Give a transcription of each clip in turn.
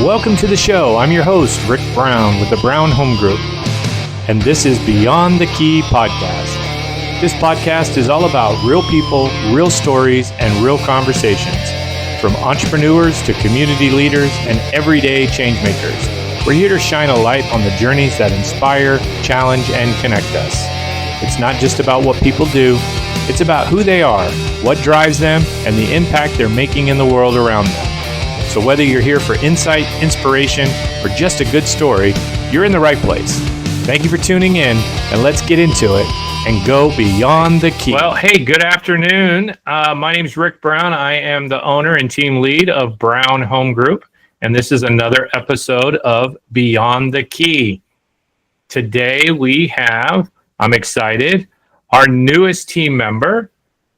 Welcome to the show. I'm your host, Rick Brown with the Brown Home Group, and this is Beyond the Key podcast. This podcast is all about real people, real stories, and real conversations, from entrepreneurs to community leaders and everyday change makers. We're here to shine a light on the journeys that inspire, challenge, and connect us. It's not just about what people do, it's about who they are, what drives them, and the impact they're making in the world around them. So whether you're here for insight, inspiration, or just a good story, you're in the right place. Thank you for tuning in, and let's get into it and go beyond the key. Well, hey, good afternoon. My name is Rick Brown. I am the owner and team lead of Brown Home Group, and this is another episode of Beyond the Key. Today we have, I'm excited, our newest team member,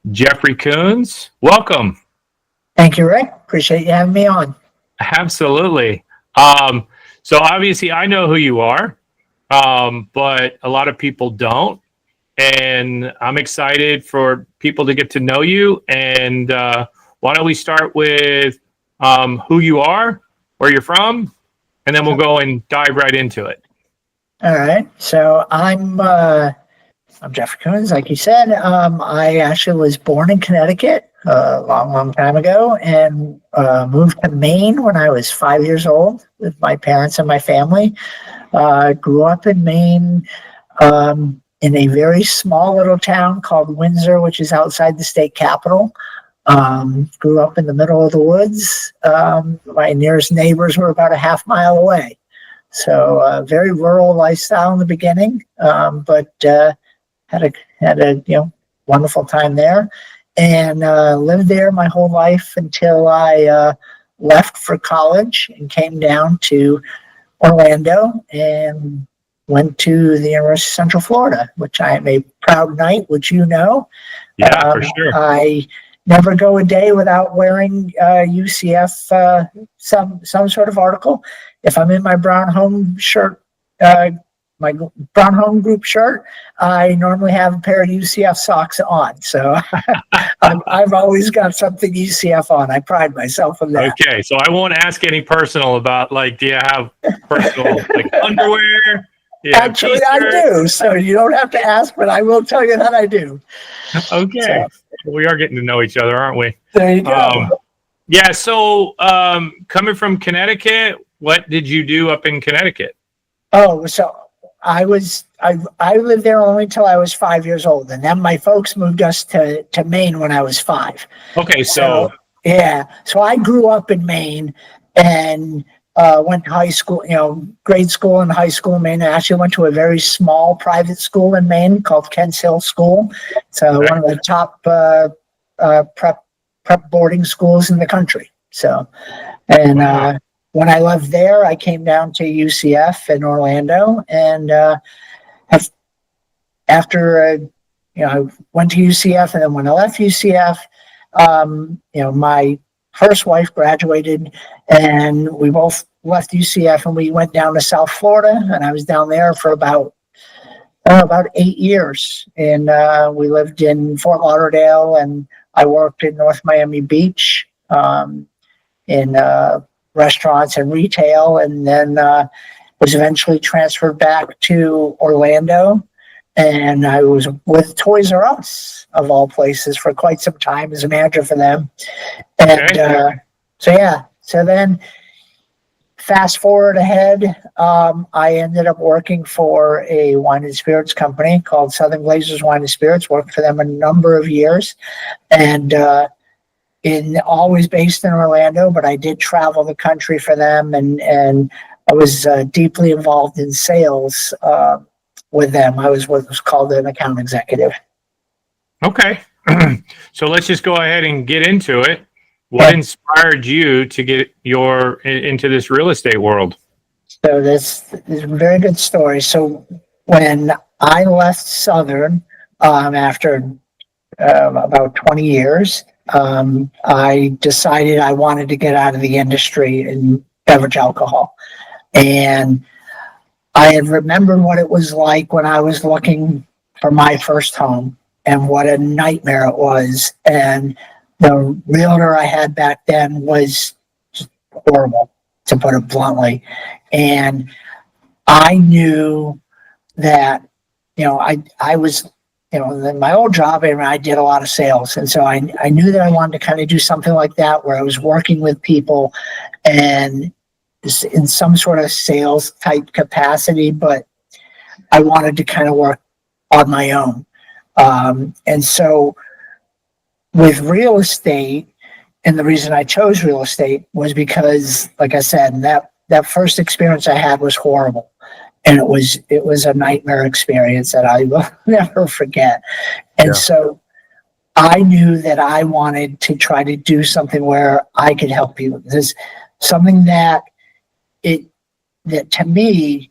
Jeffrey Coons. Welcome. Thank you, Rick. Appreciate you having me on. Absolutely. So obviously I know who you are, but a lot of people don't. And I'm excited for people to get to know you. And why don't we start with who you are, where you're from, and then we'll go and dive right into it. All right. So I'm Jeffrey Coons, like you said. I actually was born in Connecticut a long time ago, and moved to Maine when I was 5 years old with my parents and my family. Grew up in Maine, in a very small little town called Windsor, which is outside the state capital. Grew up in the middle of the woods. My nearest neighbors were about a half mile away. So very rural lifestyle in the beginning, but had a wonderful time there. And lived there my whole life until I left for college and came down to Orlando and went to the University of Central Florida, which I am a proud Knight, which you know. Yeah, for sure. I never go a day without wearing UCF, some sort of article. If I'm in my Brown Home shirt, my Brown Home Group shirt, I normally have a pair of UCF socks on. So I've always got something UCF on. I pride myself on that. Okay, so I won't ask any personal about, like, do you have personal like underwear? Actually, I do. So you don't have to ask, but I will tell you that I do. Okay. So, we are getting to know each other, aren't we? There you go. Yeah, so coming from Connecticut, what did you do up in Connecticut? Oh, so I lived there only until I was 5 years old, and then my folks moved us to Maine when I was 5. Okay, so yeah, so I grew up in Maine and went to high school, grade school and high school in Maine. I actually went to a very small private school in Maine called Kent's Hill School. It's one of the top prep boarding schools in the country. So, and wow. When I left there, I came down to UCF in Orlando, and after I went to UCF, and then when I left UCF, my first wife graduated, and we both left UCF, and we went down to South Florida, and I was down there for about 8 years, and we lived in Fort Lauderdale, and I worked in North Miami Beach in restaurants and retail, and then was eventually transferred back to Orlando, and I was with Toys R Us, of all places, for quite some time as a manager for them. And so then fast forward ahead, I ended up working for a wine and spirits company called Southern Glazers Wine and Spirits. Worked for them a number of years, and always based in Orlando, but I did travel the country for them, and I was deeply involved in sales with them. I was what was called an account executive. Okay. So let's just go ahead and get into it. What inspired you to get into this real estate world? So this is a very good story. So when I left Southern after about 20 years, I decided I wanted to get out of the industry in beverage alcohol. And I had remembered what it was like when I was looking for my first home and what a nightmare it was. And the realtor I had back then was just horrible to to put it bluntly. And I knew that, I was, in my old job, I did a lot of sales. And so I knew that I wanted to kind of do something like that where I was working with people and in some sort of sales type capacity, but I wanted to kind of work on my own. And so with real estate, and the reason I chose real estate was because, like I said, that first experience I had was horrible. And it was a nightmare experience that I will never forget. And so I knew that I wanted to try to do something where I could help people. There's something that to me,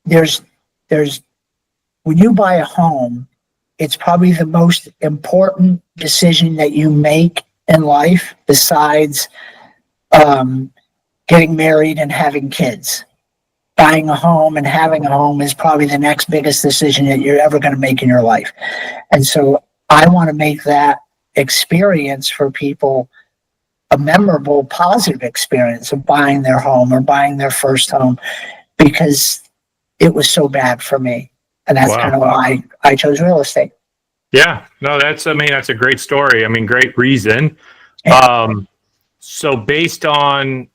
there's when you buy a home, it's probably the most important decision that you make in life besides getting married and having kids. Buying a home and having a home is probably the next biggest decision that you're ever going to make in your life. And so I want to make that experience for people a memorable, positive experience of buying their home or buying their first home, because it was so bad for me. And that's kind of why I chose real estate. Yeah, no, that's a great story. Great reason. So based on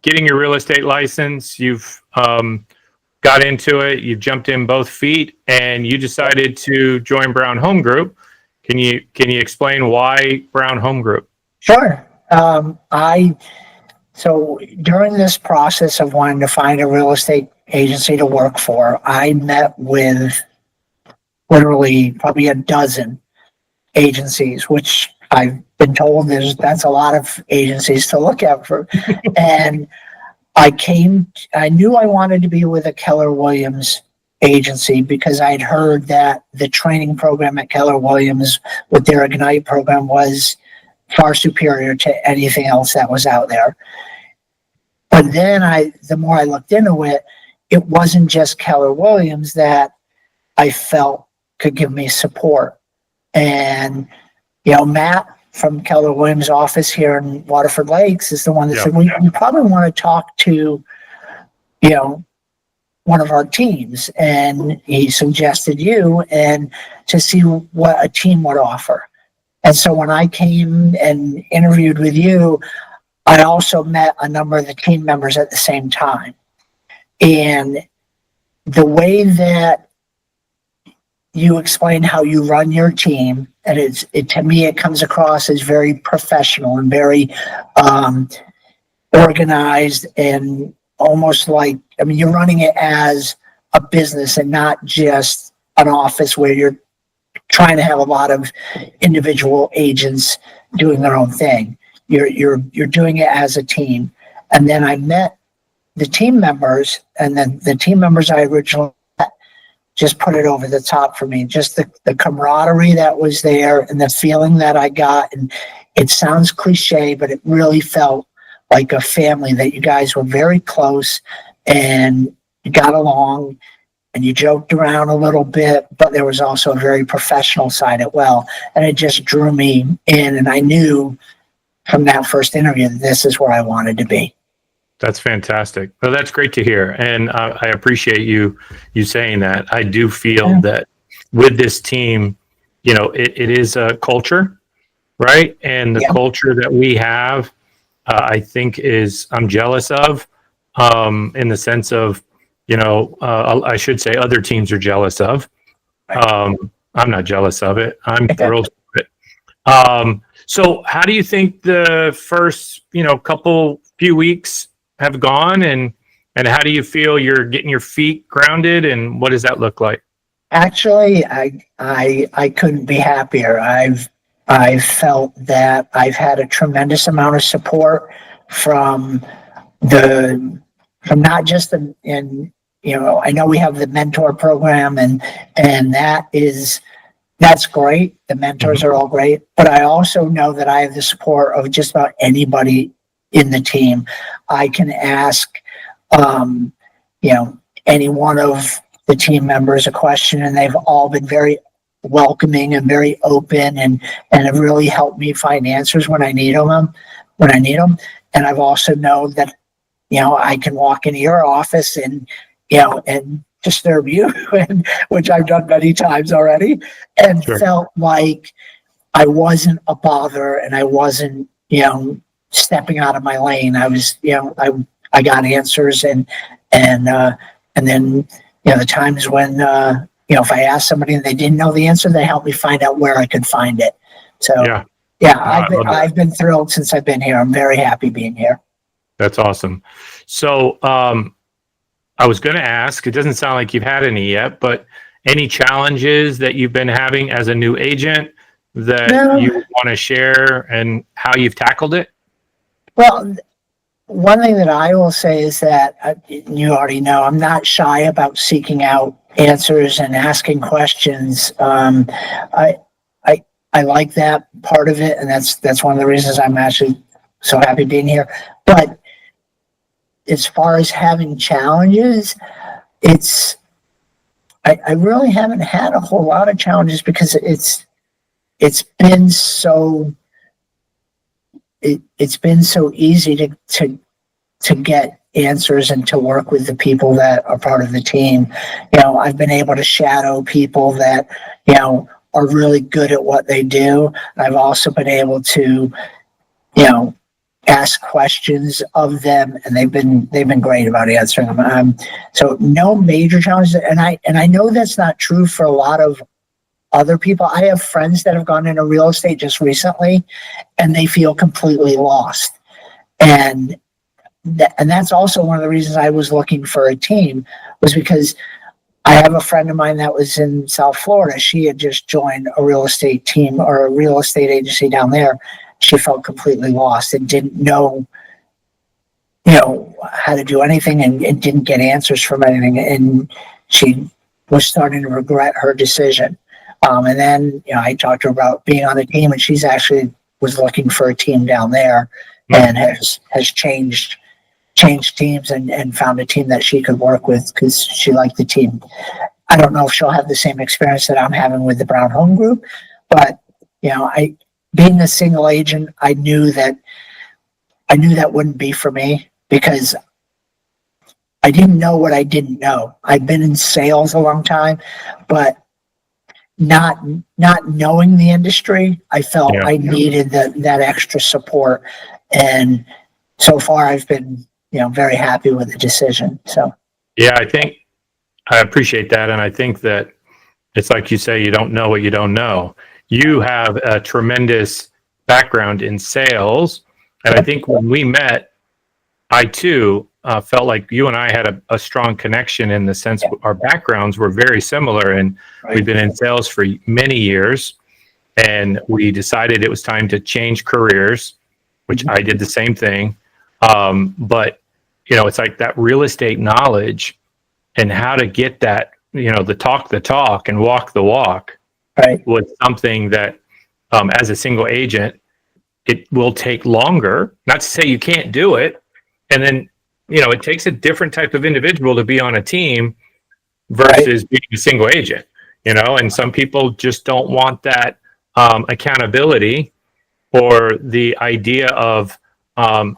getting your real estate license, you've got into it, you jumped in both feet, and you decided to join Brown Home Group. Can you explain why Brown Home Group? Sure. So during this process of wanting to find a real estate agency to work for, I met with literally probably a dozen agencies, which I've been told that's a lot of agencies to look at for. And I knew I wanted to be with a Keller Williams agency because I'd heard that the training program at Keller Williams with their Ignite program was far superior to anything else that was out there. But then the more I looked into it, it wasn't just Keller Williams that I felt could give me support. And, Matt from Keller Williams' office here in Waterford Lakes is the one that said, we probably want to talk to, one of our teams. And he suggested you and to see what a team would offer. And so when I came and interviewed with you, I also met a number of the team members at the same time. And the way that you explain how you run your team, and to me, it comes across as very professional and very organized, and almost like, you're running it as a business and not just an office where you're trying to have a lot of individual agents doing their own thing. You're doing it as a team. And then I met the team members, and then the team members I originally met just put it over the top for me. Just the camaraderie that was there and the feeling that I got. And it sounds cliche, but it really felt like a family, that you guys were very close and you got along and you joked around a little bit, but there was also a very professional side as well. And it just drew me in, and I knew from that first interview that this is where I wanted to be. That's fantastic. Well, that's great to hear. And I appreciate you saying that. I do feel that with this team, it is a culture, right? And the culture that we have, I think I'm jealous of, in the sense of, I should say other teams are jealous of. I'm not jealous of it. I'm thrilled with it. So how do you think the first, few weeks have gone, and how do you feel you're getting your feet grounded, and what does that look like? Actually, I couldn't be happier. I've felt that I've had a tremendous amount of support from not just I know we have the mentor program, and that's great. The mentors are all great, but I also know that I have the support of just about anybody in the team. I can ask, any one of the team members a question, and they've all been very welcoming and very open, and have really helped me find answers when I need them. And I've also known that I can walk into your office and, and disturb you, and, which I've done many times already, and Sure. felt like I wasn't a bother and I wasn't, stepping out of my lane. I was, I got answers, and then, the times when, if I asked somebody and they didn't know the answer, they helped me find out where I could find it. So, Yeah, I've been thrilled since I've been here. I'm very happy being here. that's awesome. So, I was going to ask, it doesn't sound like you've had any yet, but any challenges that you've been having as a new agent that you want to share and how you've tackled it? Well, one thing that I will say is that you already know I'm not shy about seeking out answers and asking questions. I like that part of it, and that's one of the reasons I'm actually so happy being here. But as far as having challenges, I really haven't had a whole lot of challenges because it's been so easy to get answers and to work with the people that are part of the team. I've been able to shadow people that, are really good at what they do. I've also been able to, ask questions of them, and they've been great about answering them. So no major challenges. And I know that's not true for a lot of other people. I have friends that have gone into real estate just recently and they feel completely lost. And that's also one of the reasons I was looking for a team, was because I have a friend of mine that was in South Florida. She had just joined a real estate team or a real estate agency down there. She felt completely lost and didn't know, how to do anything, and didn't get answers from anything. And she was starting to regret her decision. And then, I talked to her about being on the team, and she's actually was looking for a team down there, and has changed teams and found a team that she could work with because she liked the team. I don't know if she'll have the same experience that I'm having with the Brown Home Group, but being a single agent, I knew that wouldn't be for me because I didn't know what I didn't know. I've been in sales a long time, but not knowing the industry, I felt I needed that extra support. And so far I've been, very happy with the decision. So, Yeah, I think I appreciate that. And I think that it's like you say, you don't know what you don't know. You have a tremendous background in sales. And I think when we met, I too felt like you and I had a strong connection in the sense our backgrounds were very similar. And we've been in sales for many years. And we decided it was time to change careers, which I did the same thing. But, it's like that real estate knowledge and how to get that, the talk and walk the walk was something that as a single agent, it will take longer. Not to say you can't do it. And then, it takes a different type of individual to be on a team versus being a single agent, and some people just don't want that accountability or the idea of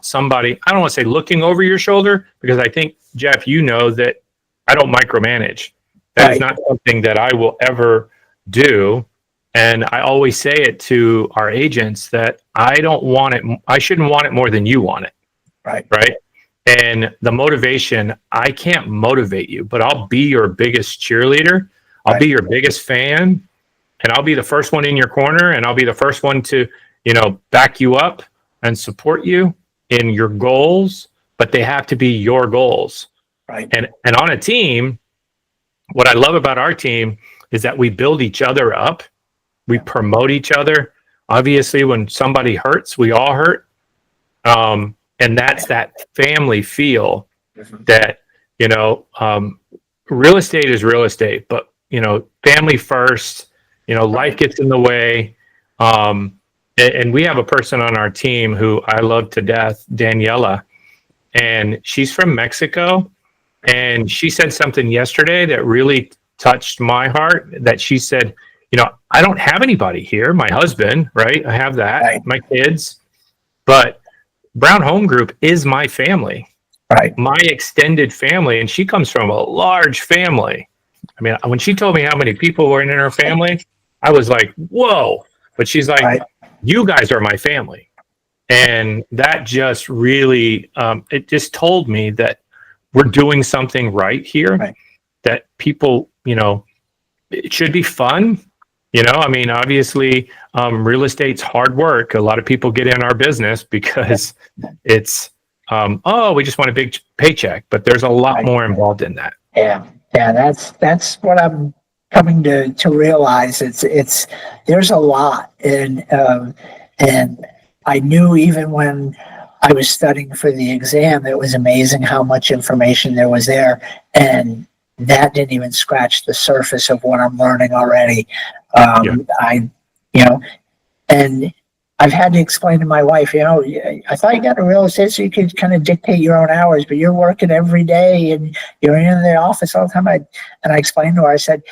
somebody, I don't want to say looking over your shoulder, because I think, Jeff, that I don't micromanage. That is not something that I will ever do. And I always say it to our agents that I shouldn't want it more than you want it. Right. And the motivation, I can't motivate you, but I'll be your biggest cheerleader. I'll be your biggest fan, and I'll be the first one in your corner, and I'll be the first one to, back you up and support you in your goals, but they have to be your goals. And on a team, what I love about our team is that we build each other up. We promote each other. Obviously, when somebody hurts, we all hurt. And that's that family feel that, real estate is real estate, but, family first, life gets in the way. And we have a person on our team who I love to death, Daniela, and she's from Mexico. And she said something yesterday that really touched my heart, that she said, I don't have anybody here. My husband, right? I have that, my kids, but Brown Home Group is my family. Right. my extended family, and she comes from a large family. I mean, when she told me how many people were in her family, I was like, whoa. But she's like, Right. you guys are my family. And that just really, it just told me that we're doing something right here, Right. that people, it should be fun. I mean, obviously, real estate's hard work. A lot of people get in our business because it's, oh, we just want a big paycheck, but there's a lot Right. more involved in that. Yeah. Yeah. That's what I'm coming to realize. It's there's a lot, and I knew even when I was studying for the exam, it was amazing how much information there was there, and that didn't even scratch the surface of what I'm learning already. Yeah. You know, and I've had to explain to my wife, I thought you got a real estate so you could kind of dictate your own hours, but you're working every day and you're in the office all the time. And I explained to her, I said,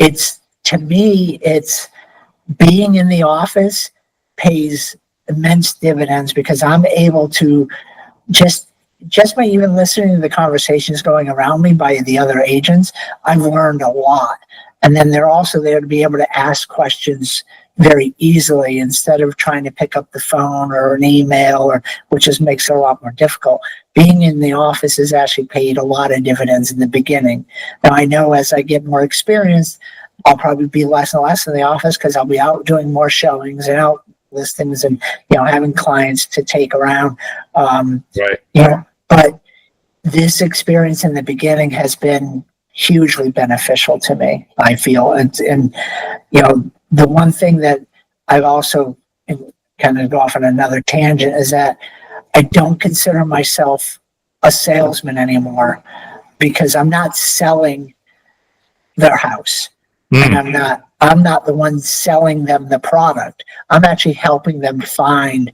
to me, it's being in the office pays immense dividends because I'm able to just by even listening to the conversations going around me by the other agents, I've learned a lot. And then they're also there to be able to ask questions very easily instead of trying to pick up the phone or an email, which just makes it a lot more difficult. Being in the office has actually paid a lot of dividends in the beginning. Now I know as I get more experience, I'll probably be less and less in the office because I'll be out doing more showings and out listings and having clients to take around. Right. But this experience in the beginning has been hugely beneficial to me, I feel. And the one thing that I've also kind of go off on another tangent is that I don't consider myself a salesman anymore because I'm not selling their house. And I'm not the one selling them the product. I'm actually helping them find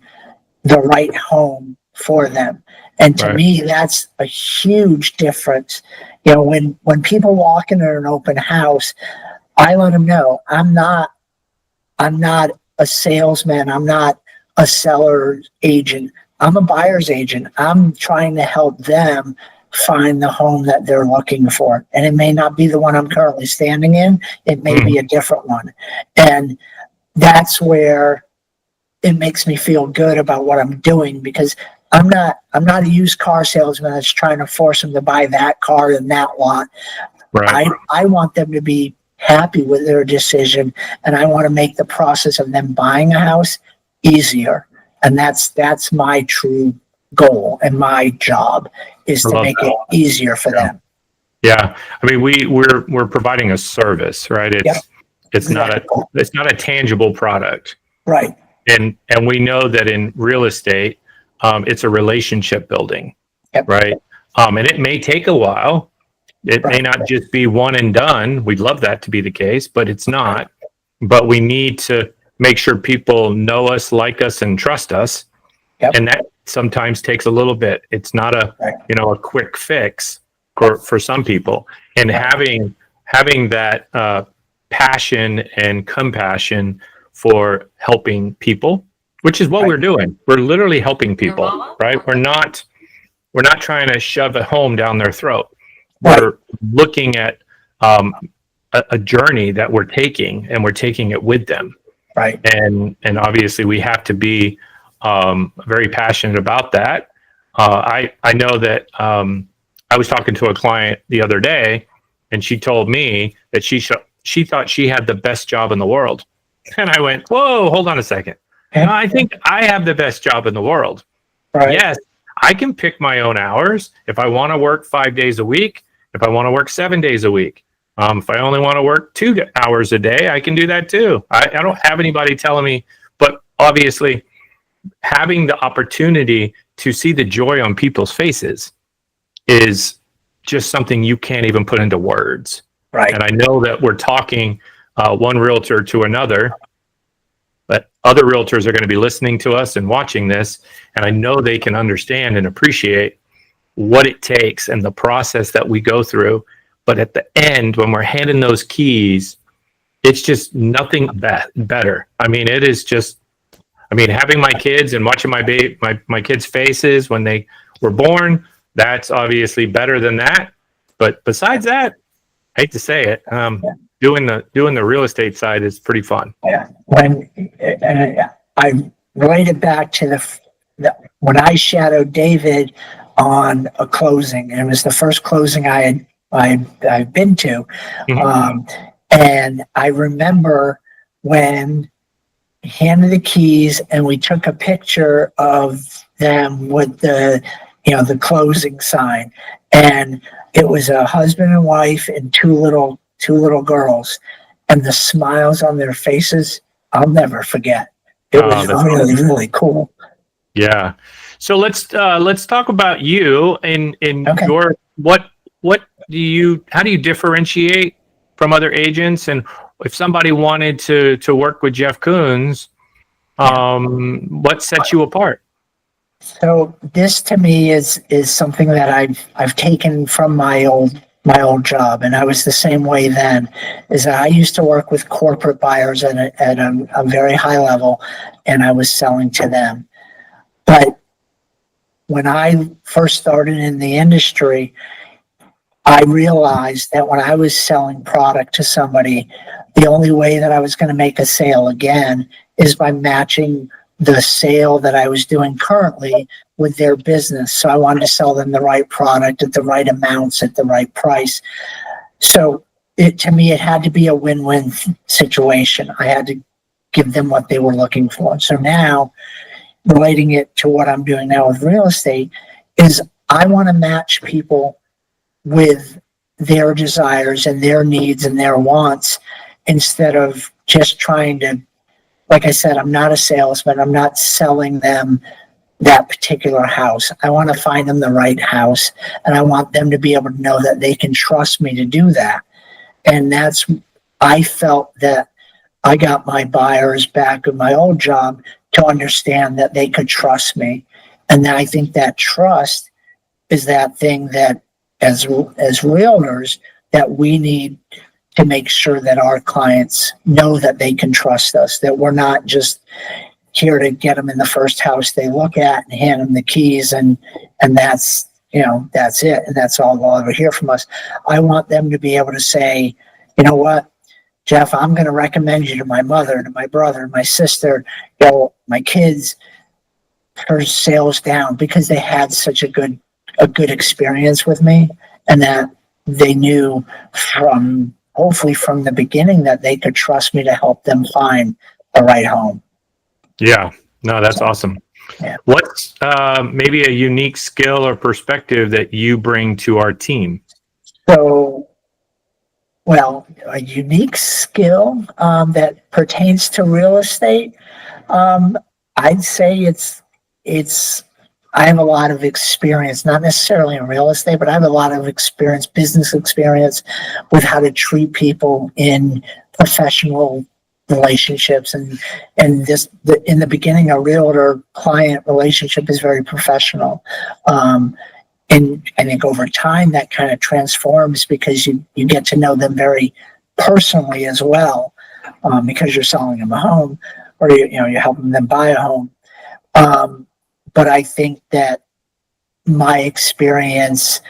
the right home for them. And to me, that's a huge difference. When people walk into an open house, I let them know I'm not a salesman. I'm not a seller agent. I'm a buyer's agent. I'm trying to help them find the home that they're looking for. And it may not be the one I'm currently standing in. It may be a different one. And that's where it makes me feel good about what I'm doing because I'm not a used car salesman that's trying to force them to buy that car in that lot. Right. I want them to be happy with their decision, and I want to make the process of them buying a house easier. And that's my true goal, and my job is to make it easier for them. Yeah, I mean we're providing a service, right? It's not a tangible product, right? And we know that in real estate, it's a relationship building, right? And it may take a while. It may not just be one and done. We'd love that to be the case, but it's not. But we need to make sure people know us, like us, and trust us. And that sometimes takes a little bit. It's not a quick fix for some people. And having that passion and compassion for helping people, which is what we're doing. We're literally helping people, right? We're not trying to shove a home down their throat. We're looking at a journey that we're taking, and we're taking it with them. Right. And obviously we have to be very passionate about that. I know that I was talking to a client the other day, and she told me that she thought she had the best job in the world. And I went, whoa, hold on a second. No, I think I have the best job in the world. Right. Yes, I can pick my own hours. If I want to work 5 days a week, if I want to work 7 days a week, if I only want to work 2 hours a day, I can do that too. I don't have anybody telling me, but obviously having the opportunity to see the joy on people's faces is just something you can't even put into words. Right. And I know that we're talking one realtor to another, but other realtors are going to be listening to us and watching this, and I know they can understand and appreciate what it takes and the process that we go through. But at the end, when we're handing those keys, it's just nothing better. I mean, it is just, having my kids and watching my kids' faces when they were born, that's obviously better than that. But besides that, I hate to say it, doing the real estate side is pretty fun. Yeah. I relate it back to when I shadowed David on a closing, and it was the first closing I've been to. Mhm. And I remember when he handed the keys and we took a picture of them with the closing sign. And it was a husband and wife and two little girls. And the smiles on their faces, I'll never forget. It was That's really, really cool. Yeah. So let's talk about you and Okay. your what how do you differentiate from other agents, and if somebody wanted to work with Jeff Coons, what sets you apart? So this to me is something that I've taken from my old job, and I was the same way then. Is that I used to work with corporate buyers at a very high level, and I was selling to them. But when I first started in the industry, I realized that when I was selling product to somebody, the only way that I was going to make a sale again is by matching the sale that I was doing currently with their business. So I wanted to sell them the right product at the right amounts at the right price. So to me, it had to be a win-win situation. I had to give them what they were looking for. So now, relating it to what I'm doing now with real estate, is I want to match people with their desires and their needs and their wants, instead of just trying to, like I said, I'm not a salesman. I'm not selling them that particular house. I want to find them the right house, and I want them to be able to know that they can trust me to do that. And I felt that I got my buyers back in my old job to understand that they could trust me. And I think that trust is that thing that as realtors that we need to make sure that our clients know that they can trust us, that we're not just here to get them in the first house they look at and hand them the keys and that's it, and that's all they'll ever hear from us. I want them to be able to say, you know what, Jeff, I'm going to recommend you to my mother, to my brother, my sister, my kids, for sales down, because they had such a good experience with me, and that they knew hopefully from the beginning that they could trust me to help them find the right home. Yeah, no, that's awesome. Yeah. What's maybe a unique skill or perspective that you bring to our team? So, well, a unique skill that pertains to real estate, I'd say it's I have a lot of experience, not necessarily in real estate, but I have a lot of experience, business experience, with how to treat people in professional relationships. And in the beginning, a realtor-client relationship is very professional. And I think over time that kind of transforms, because you get to know them very personally as well, because you're selling them a home, or you're helping them buy a home. But I think that my experience,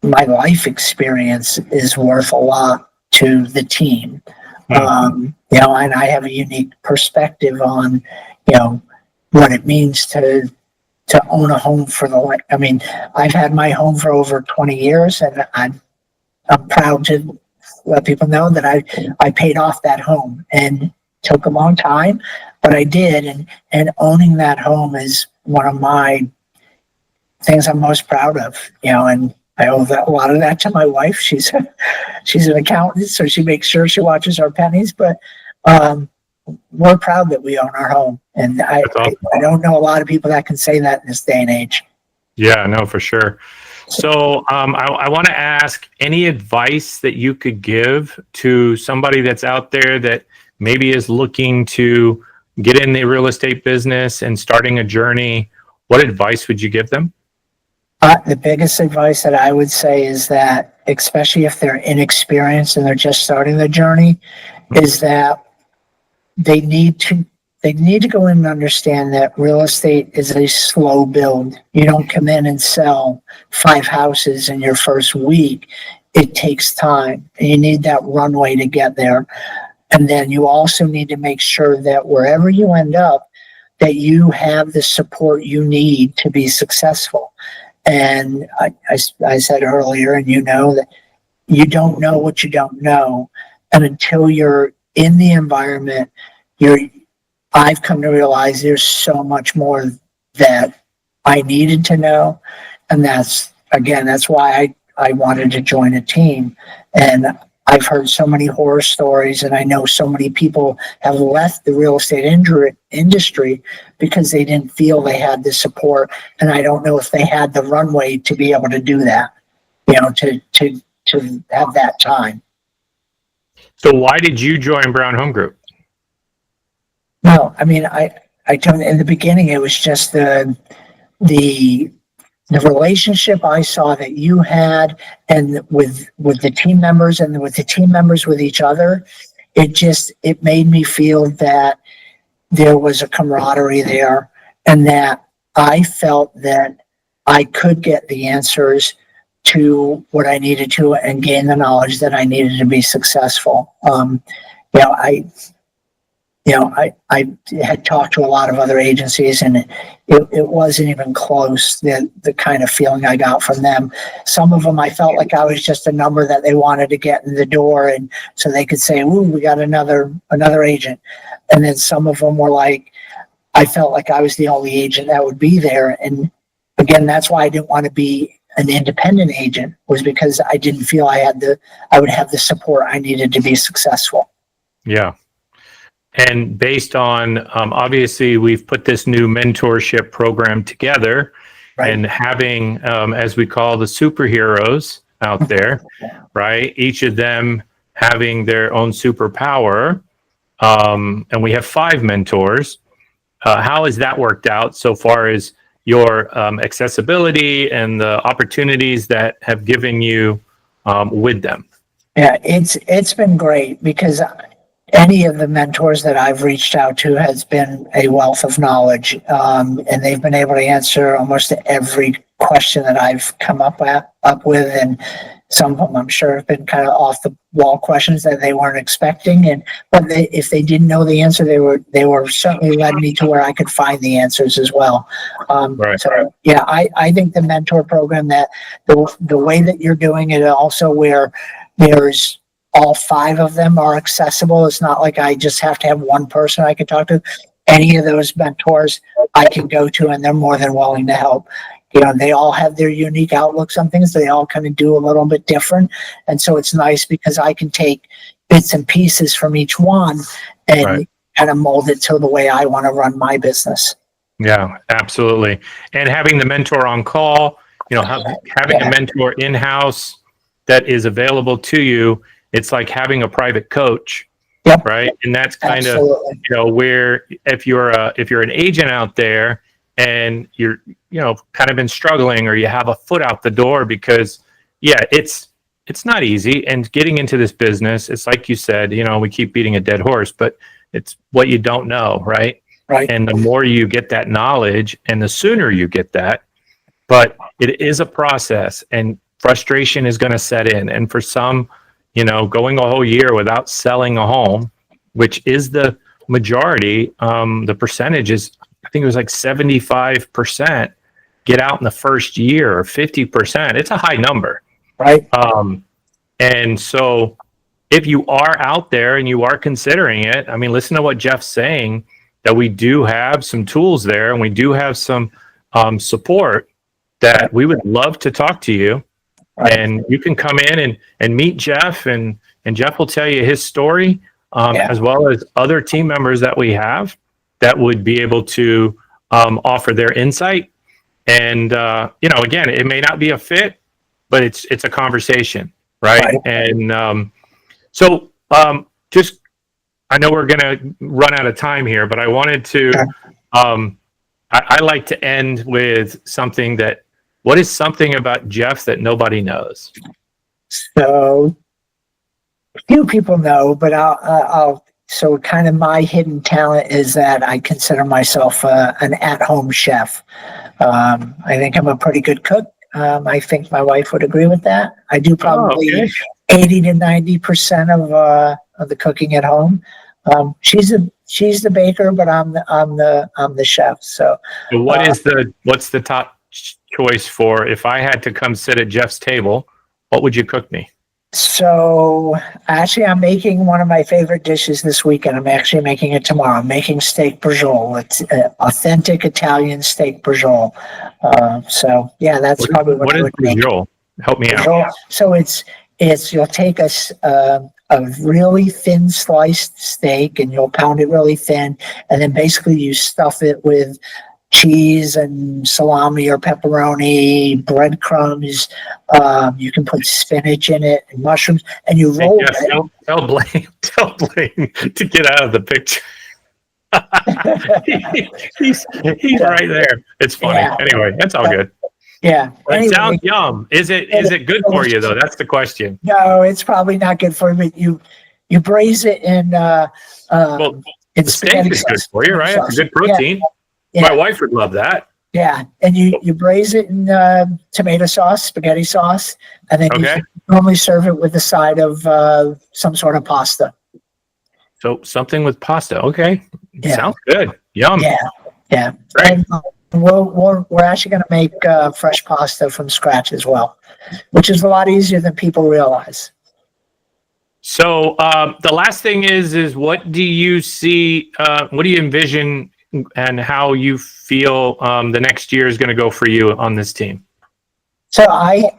my life experience, is worth a lot to the team. And I have a unique perspective on, what it means to own a home I've had my home for over 20 years, and I'm proud to let people know that I paid off that home, and took a long time, but I did. And owning that home is one of my things I'm most proud of, and I owe a lot of that to my wife. She's an accountant, so she makes sure she watches our pennies, but we're proud that we own our home. And Awesome. I don't know a lot of people that can say that in this day and age. Yeah, no, for sure. So I want to ask, any advice that you could give to somebody that's out there that maybe is looking to get in the real estate business and starting a journey? What advice would you give them? The biggest advice that I would say is that, especially if they're inexperienced and they're just starting the journey, is that they need to they need to go in and understand that real estate is a slow build. You don't come in and sell 5 houses in your first week. It takes time. You need that runway to get there. And then you also need to make sure that wherever you end up, that you have the support you need to be successful. And I said earlier, and you know, that you don't know what you don't know. And until you're in the environment, I've come to realize there's so much more that I needed to know. And that's why I wanted to join a team. And I've heard so many horror stories, and I know so many people have left the real estate industry because they didn't feel they had the support. And I don't know if they had the runway to be able to do that, to have that time. So why did you join Brown Home Group? No, I mean, I told in the beginning, it was just the relationship I saw that you had, and with the team members, and with the team members with each other. It made me feel that there was a camaraderie there, and that I felt that I could get the answers to what I needed to and gain the knowledge that I needed to be successful. I had talked to a lot of other agencies, and it wasn't even close, the kind of feeling I got from them. Some of them, I felt like I was just a number that they wanted to get in the door, and so they could say, "Ooh, we got another agent." And then some of them were like, I felt like I was the only agent that would be there. And again, that's why I didn't want to be an independent agent, was because I didn't feel I would have the support I needed to be successful. Yeah. And based on, obviously, we've put this new mentorship program together, right, and having, as we call the superheroes out there, right? Each of them having their own superpower. And we have 5 mentors. How has that worked out so far as your accessibility and the opportunities that have given you with them? Yeah, it's been great, because any of the mentors that I've reached out to has been a wealth of knowledge, and they've been able to answer almost every question that I've come up with, and some of them I'm sure have been kind of off the wall questions that they weren't expecting, but if they didn't know the answer, they were certainly led me to where I could find the answers as well. Right. So yeah, I think the mentor program, that the way that you're doing it, also where there's all 5 of them are accessible. It's not like I just have to have one person I can talk to. Any of those mentors I can go to, and they're more than willing to help. They all have their unique outlooks on things. They all kind of do a little bit different. And so it's nice because I can take bits and pieces from each one and kind of mold it to the way I want to run my business. Yeah, absolutely. And having the mentor on call, having a mentor in-house that is available to you, it's like having a private coach, right? And that's kind of, where if you're an agent out there and you're, kind of been struggling, or you have a foot out the door, because it's not easy. And getting into this business, it's like you said, we keep beating a dead horse, but it's what you don't know, right? Right. And the more you get that knowledge, and the sooner you get that, but it is a process, and frustration is going to set in. And for some, going a whole year without selling a home, which is the majority, the percentage is, I think it was like 75% get out in the first year, or 50%. It's a high number. Right. And so if you are out there and you are considering it, I mean, listen to what Jeff's saying, that we do have some tools there, and we do have some support, that we would love to talk to you. Right. And you can come in and meet Jeff, and Jeff will tell you his story, as well as other team members that we have that would be able to offer their insight. And again, it may not be a fit, but it's a conversation, right? And so just, I know we're going to run out of time here, but I wanted to, I like to end with something that, what is something about Jeff that nobody knows? So few people know, but I'll so kind of my hidden talent is that I consider myself an at-home chef. I think I'm a pretty good cook. I think my wife would agree with that. I do probably 80 to 90% of the cooking at home. She's the baker, but I'm the chef. So what's the top choice for if I had to come sit at Jeff's table? What would you cook me? So actually, I'm making one of my favorite dishes this weekend. I'm actually making it tomorrow. I'm making steak brujol. It's authentic Italian steak brujol. So yeah, that's probably what I would make. Brujol? Help me Brujol. out. So it's you'll take a really thin sliced steak and you'll pound it really thin, and then basically you stuff it with cheese and salami or pepperoni, breadcrumbs. You can put spinach in it and mushrooms, and you roll it. Tell Blaine to get out of the picture. he's right there. It's funny. Yeah. Anyway, that's all good. Yeah. It sounds yum. Is it good for you though? That's the question. No, it's probably not good for you. But you braise it in steak is good for you, right? It's a good protein. Yeah. Yeah. My wife would love that. Yeah, and you braise it in tomato sauce, spaghetti sauce, and then you normally serve it with a side of some sort of pasta. So something with pasta. Okay, yeah. Sounds good. Yum. Yeah. Right. And we're actually going to make fresh pasta from scratch as well, which is a lot easier than people realize. So the last thing is what do you see? What do you envision? And how you feel the next year is going to go for you on this team? So I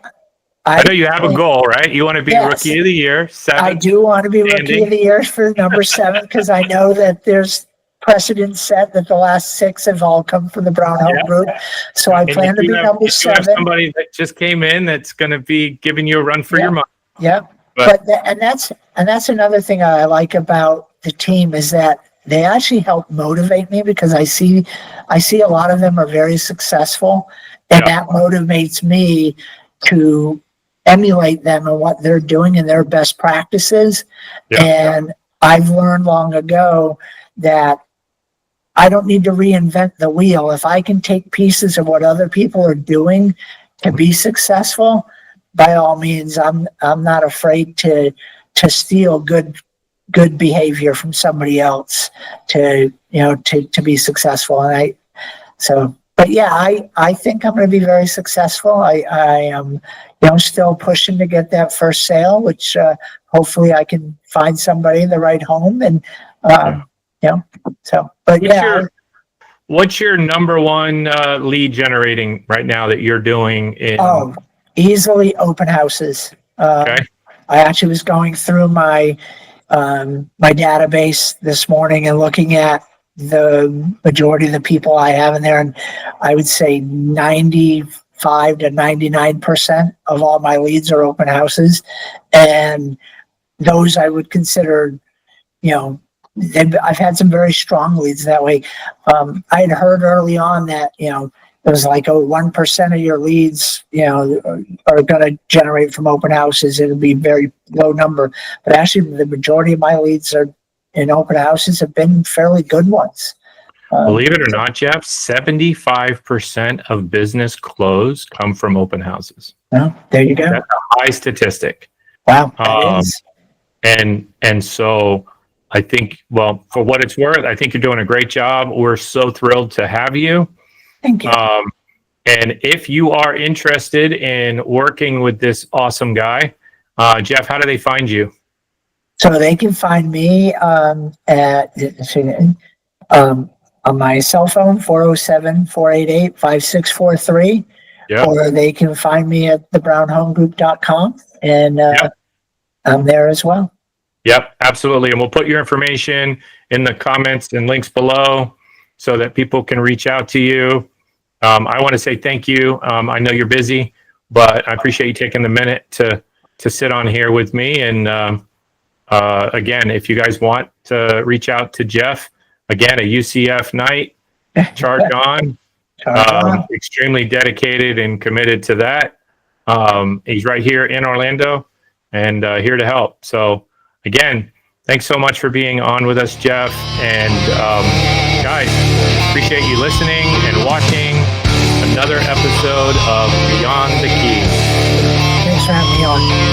know you have a goal, right? You want to be Rookie of the Year. 7. I do want to be Rookie of the Year for number 7 because I know that there's precedent set that the last 6 have all come from the Brown Home Group. So I plan to be number 7. You have somebody that just came in that's going to be giving you a run for your money. Yeah, but that's another thing I like about the team is that they actually help motivate me because I see a lot of them are very successful, and that motivates me to emulate them and what they're doing and their best practices. Yeah. And I've learned long ago that I don't need to reinvent the wheel. If I can take pieces of what other people are doing to be successful, by all means, I'm not afraid to steal good behavior from somebody else to be successful. And I think I'm going to be very successful. I am still pushing to get that first sale, which hopefully I can find somebody in the right home. And what's your number one lead generating right now that you're doing? Easily open houses. I actually was going through my database this morning and looking at the majority of the people I have in there, and I would say 95 to 99% of all my leads are open houses, and those I would consider, I've had some very strong leads that way. I had heard early on that it was like 1% of your leads, are going to generate from open houses. It'll be a very low number, but actually the majority of my leads are in open houses have been fairly good ones. Believe it or not, Jeff, 75% of business close come from open houses. Well, there you go. That's a high statistic. Wow. That is. And so I think, well, for what it's worth, I think you're doing a great job. We're so thrilled to have you. Thank you. And if you are interested in working with this awesome guy, Jeff, how do they find you? So they can find me on my cell phone, 407-488-5643. Yep. Or they can find me at thebrownhomegroup.com, and I'm there as well. Yep, absolutely. And we'll put your information in the comments and links below so that people can reach out to you. I want to say thank you. I know you're busy, but I appreciate you taking the minute to sit on here with me. And again, if you guys want to reach out to Jeff, again, a UCF night, charge on. Extremely dedicated and committed to that. He's right here in Orlando and here to help. So again, Thanks so much for being on with us, Jeff. And guys, appreciate you listening and watching another episode of Beyond the Key. Thanks for having me on.